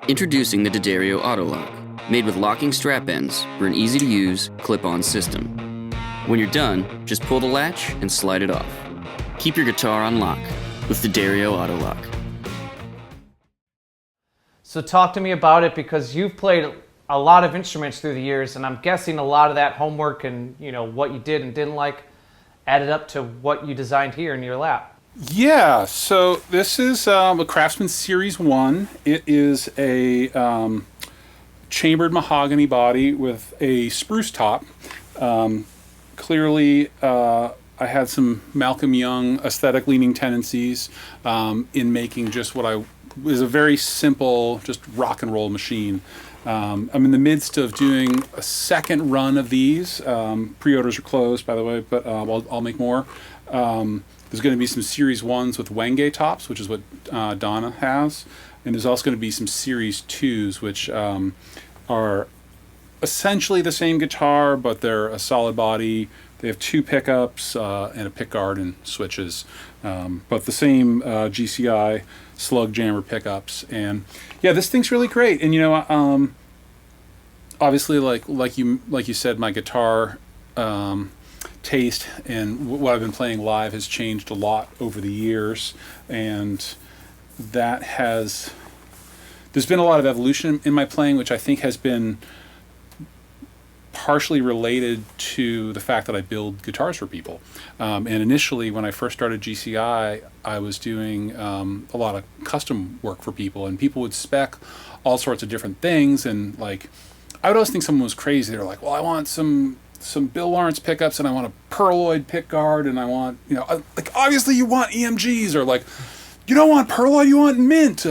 Introducing the D'Addario Autolock, made with locking strap ends for an easy-to-use, clip-on system. When you're done, just pull the latch and slide it off. Keep your guitar on lock with D'Addario Autolock. So talk to me about it, because you've played a lot of instruments through the years, and I'm guessing a lot of that homework and what you did and didn't like added up to what you designed here in your lap. Yeah, so this is a Craftsman Series 1. It is a chambered mahogany body with a spruce top. Clearly, I had some Malcolm Young aesthetic-leaning tendencies in making just what was a very simple, just rock and roll machine. I'm in the midst of doing a second run of these. Pre-orders are closed, by the way, but I'll make more. There's going to be some Series 1s with Wenge tops, which is what Donna has. And there's also going to be some Series 2s, which are essentially the same guitar, but they're a solid body. They have 2 pickups and a pickguard and switches, but the same GCI slug jammer pickups. And yeah, this thing's really great. And obviously, like you said, my guitar taste and what I've been playing live has changed a lot over the years, and there's been a lot of evolution in my playing, which I think has been partially related to the fact that I build guitars for people. And initially, when I first started GCI, I was doing a lot of custom work for people, and people would spec all sorts of different things. And I would always think someone was crazy. They were like, well, I want some Bill Lawrence pickups, and I want a Perloid pickguard, and I want, obviously you want EMGs, or you don't want Perloid, you want Mint,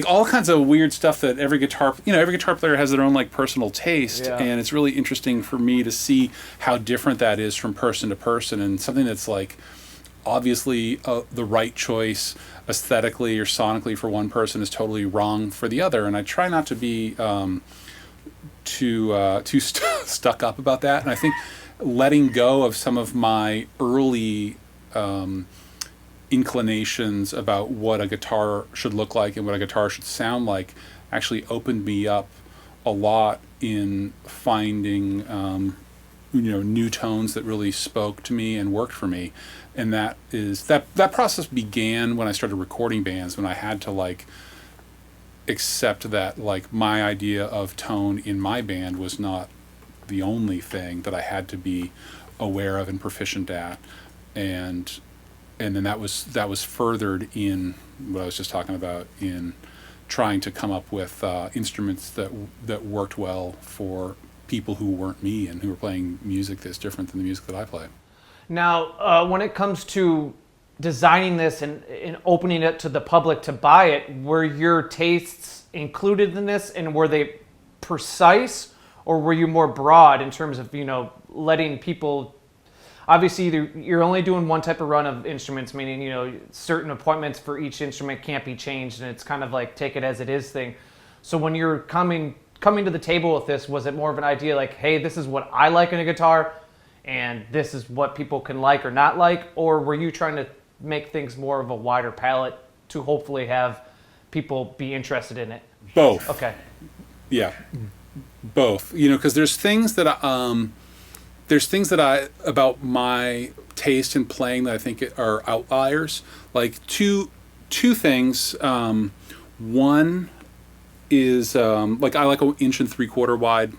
all kinds of weird stuff that every guitar player has their own personal taste. Yeah. And it's really interesting for me to see how different that is from person to person, and something that's obviously the right choice aesthetically or sonically for one person is totally wrong for the other. And I try not to be too stuck up about that. And I think letting go of some of my early inclinations about what a guitar should look like and what a guitar should sound like actually opened me up a lot in finding new tones that really spoke to me and worked for me. And that process began when I started recording bands, when I had to accept that my idea of tone in my band was not the only thing that I had to be aware of and proficient at. And then that was furthered in what I was just talking about, in trying to come up with instruments that worked well for people who weren't me and who were playing music that's different than the music that I play. Now, when it comes to designing this and opening it to the public to buy it, were your tastes included in this, and were they precise, or were you more broad in terms of letting people? Obviously, you're only doing one type of run of instruments, meaning certain appointments for each instrument can't be changed, and it's kind of take it as it is thing. So when you're coming to the table with this, was it more of an idea hey, this is what I like in a guitar, and this is what people can like or not like, or were you trying to make things more of a wider palette to hopefully have people be interested in it? Both. Okay. Yeah, both. Because there's things that about my taste in playing that I think are outliers. Two things. One is I like an 1 3/4 wide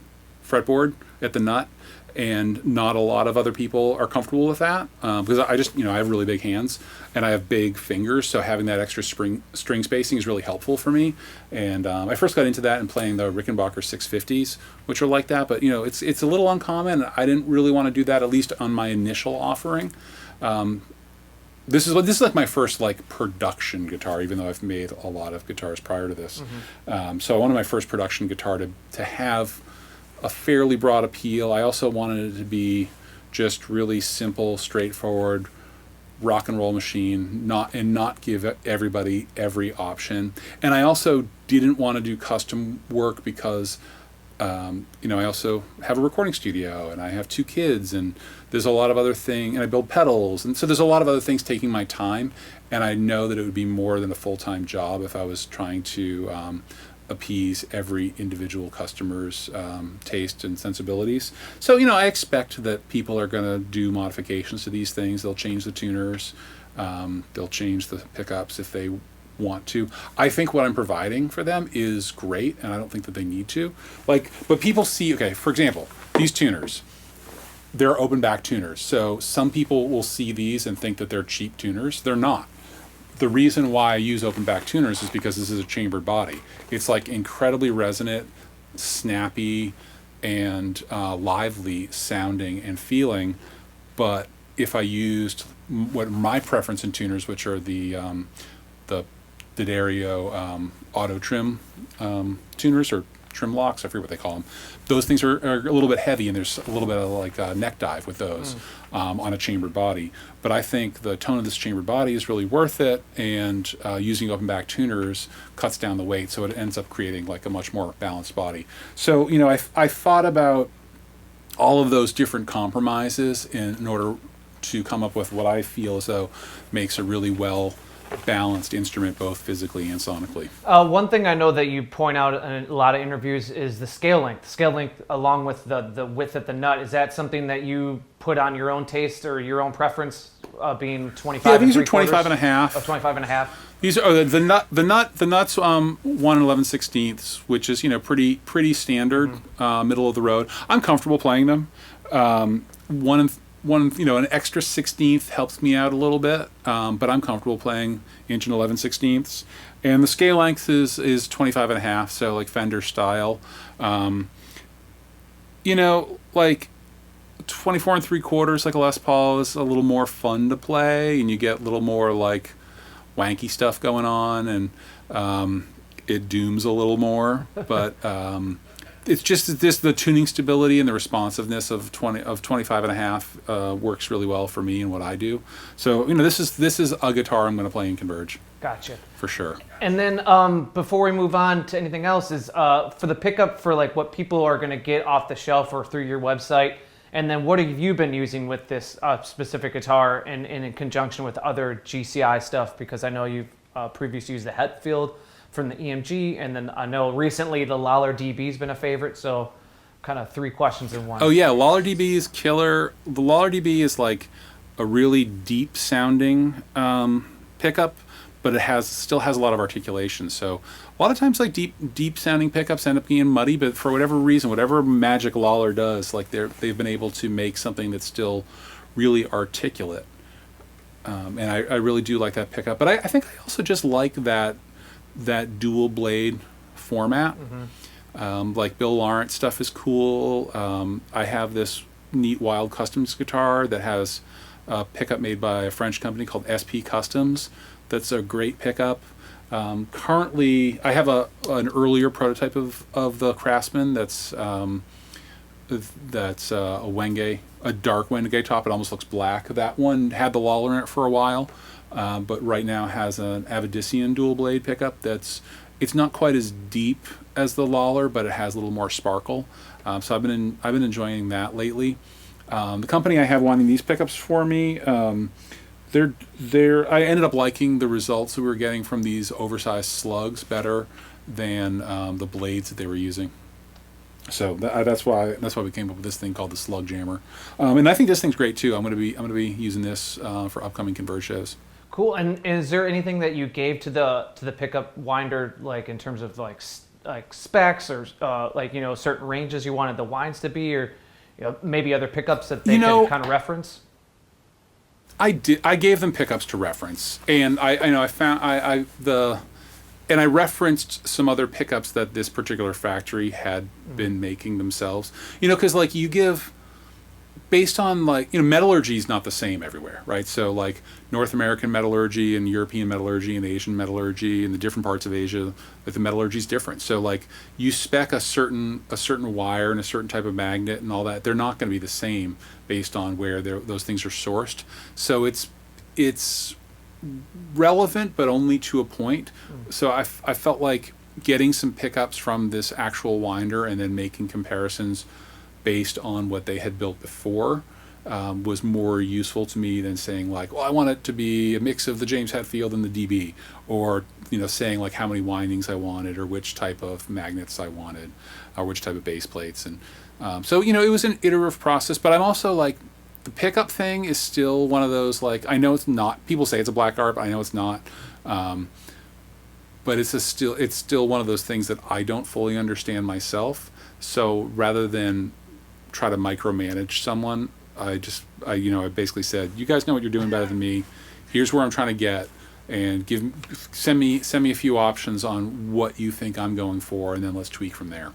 fretboard at the nut, and not a lot of other people are comfortable with that, because I just I have really big hands and I have big fingers, so having that extra string spacing is really helpful for me. And I first got into that in playing the Rickenbacker 650s, which are like that, but it's a little uncommon. I didn't really want to do that, at least on my initial offering. This is my first production guitar, even though I've made a lot of guitars prior to this. Mm-hmm. So I wanted my first production guitar to have a fairly broad appeal. I also wanted it to be just really simple, straightforward rock and roll machine, not give everybody every option. And I also didn't want to do custom work because I also have a recording studio, and I have 2 kids, and there's a lot of other things, and I build pedals, and so there's a lot of other things taking my time, and I know that it would be more than a full-time job if I was trying to appease every individual customer's taste and sensibilities. So, I expect that people are going to do modifications to these things. They'll change the tuners, they'll change the pickups if they want to. I think what I'm providing for them is great, and I don't think that they need to. But people see, okay, for example, these tuners, they're open back tuners. So some people will see these and think that they're cheap tuners. They're not. The reason why I use open back tuners is because this is a chambered body. It's like incredibly resonant, snappy, and lively sounding and feeling. But if I used what my preference in tuners, which are the D'Addario auto trim tuners, or trim locks, I forget what they call them. Those things are a little bit heavy, and there's a little bit of like neck dive with those on a chambered body. But I think the tone of this chambered body is really worth it, and using open back tuners cuts down the weight, so it ends up creating like a much more balanced body. So I thought about all of those different compromises in order to come up with what I feel as though makes a really well balanced instrument, both physically and sonically. One thing I know that you point out in a lot of interviews is the scale length. Scale length along with the width at the nut. Is that something that you put on your own taste or your own preference, being 25? Yeah, these are 25 and a half. 25 and a half. These are the nuts 1 11/16, which is pretty standard, middle of the road. I'm comfortable playing them. An extra 16th helps me out a little bit, but I'm comfortable playing inch and 11/16. And the scale length is 25 and a half, so like Fender style. Like 24 and 3/4, like a Les Paul, is a little more fun to play, and you get a little more like wanky stuff going on, and it dooms a little more, but it's just the tuning stability and the responsiveness of 25 and a half works really well for me and what I do. So this is a guitar I'm going to play in Converge. Gotcha. For sure. And then before we move on to anything else, is for the pickup, for like what people are going to get off the shelf or through your website, and then what have you been using with this specific guitar and in conjunction with other GCI stuff? Because I know you've previously used the Hetfield from the EMG, and then I know recently the Lawler DB's been a favorite, so kind of 3 questions in one. Oh yeah, Lawler DB is killer. The Lawler DB is like a really deep sounding pickup, but it still has a lot of articulation. So a lot of times like deep sounding pickups end up being muddy, but for whatever reason, whatever magic Lawler does, like they've been able to make something that's still really articulate. And I really do like that pickup. But I think I also just like that dual blade format. Like Bill Lawrence stuff is cool. I have this neat Wild Customs guitar that has a pickup made by a French company called SP Customs. That's a great pickup. Currently, I have an earlier prototype of the Craftsmen that's a Wenge, a dark Wenge top. It almost looks black. That one had the Lawler in it for a while. But right now has an Avedisian dual blade pickup it's not quite as deep as the Lawler, but it has a little more sparkle. So I've been enjoying that lately. The company I have wanting these pickups for me, I ended up liking the results that we were getting from these oversized slugs better than the blades that they were using. So that's why we came up with this thing called the Slug Jammer. And I think this thing's great too. I'm gonna be using this for upcoming Converge shows. Cool. And is there anything that you gave to the pickup winder, like in terms of like specs or certain ranges you wanted the winds to be, or maybe other pickups that they can kind of reference? I gave them pickups to reference, and I referenced some other pickups that this particular factory had been making themselves. Because like you give, based on like metallurgy is not the same everywhere, right? So like North American metallurgy and European metallurgy and Asian metallurgy and the different parts of Asia, like the metallurgy is different. So like you spec a certain wire and a certain type of magnet and all that, they're not going to be the same based on where those things are sourced. So it's relevant, but only to a point. So I felt like getting some pickups from this actual winder and then making comparisons based on what they had built before was more useful to me than saying like, well, I want it to be a mix of the James Hetfield and the DB, or saying like how many windings I wanted, or which type of magnets I wanted, or which type of base plates. And so it was an iterative process. But I'm also like, the pickup thing is still one of those, like, I know it's not, people say it's a black art, but I know it's not. But it's still one of those things that I don't fully understand myself. So rather than try to micromanage someone, I basically said, you guys know what you're doing better than me. Here's where I'm trying to get, and send me a few options on what you think I'm going for, and then let's tweak from there.